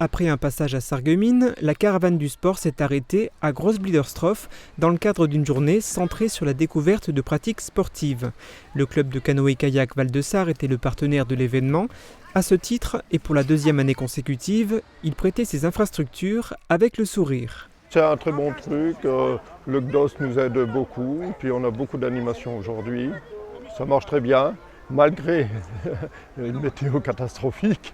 Après un passage à Sarreguemines, la caravane du sport s'est arrêtée à Großbliedersdorf dans le cadre d'une journée centrée sur la découverte de pratiques sportives. Le club de canoë-kayak Val-de-Sarre était le partenaire de l'événement. À ce titre, et pour la deuxième année consécutive, il prêtait ses infrastructures avec le sourire. C'est un très bon truc, le GDOS nous aide beaucoup, puis on a beaucoup d'animations aujourd'hui. Ça marche très bien, malgré une météo catastrophique.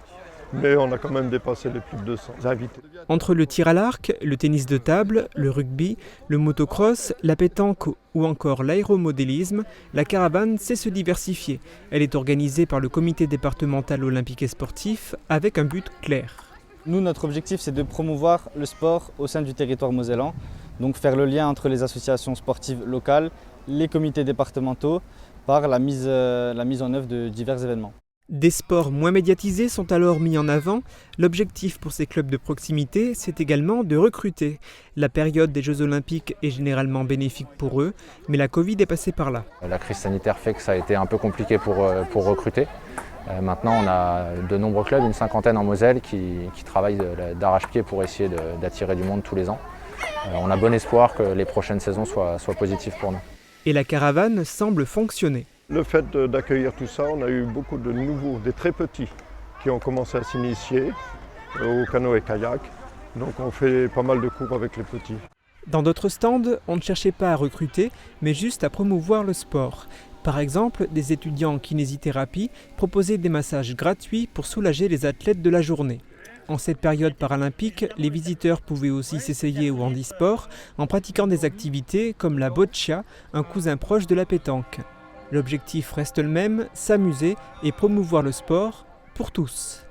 Mais on a quand même dépassé les plus de 200 invités. Entre le tir à l'arc, le tennis de table, le rugby, le motocross, la pétanque ou encore l'aéromodélisme, la caravane sait se diversifier. Elle est organisée par le comité départemental olympique et sportif avec un but clair. Nous, notre objectif, c'est de promouvoir le sport au sein du territoire mosellan. Donc faire le lien entre les associations sportives locales, les comités départementaux, par la mise en œuvre de divers événements. Des sports moins médiatisés sont alors mis en avant. L'objectif pour ces clubs de proximité, c'est également de recruter. La période des Jeux Olympiques est généralement bénéfique pour eux, mais la Covid est passée par là. La crise sanitaire fait que ça a été un peu compliqué pour recruter. Maintenant, on a de nombreux clubs, une cinquantaine en Moselle, qui travaillent d'arrache-pied pour essayer d'attirer du monde tous les ans. On a bon espoir que les prochaines saisons soient positives pour nous. Et la caravane semble fonctionner. Le fait d'accueillir tout ça, on a eu beaucoup de nouveaux, des très petits, qui ont commencé à s'initier au canoë-kayak. Donc on fait pas mal de cours avec les petits. Dans d'autres stands, on ne cherchait pas à recruter, mais juste à promouvoir le sport. Par exemple, des étudiants en kinésithérapie proposaient des massages gratuits pour soulager les athlètes de la journée. En cette période paralympique, les visiteurs pouvaient aussi s'essayer au handisport en pratiquant des activités comme la boccia, un cousin proche de la pétanque. L'objectif reste le même, s'amuser et promouvoir le sport pour tous.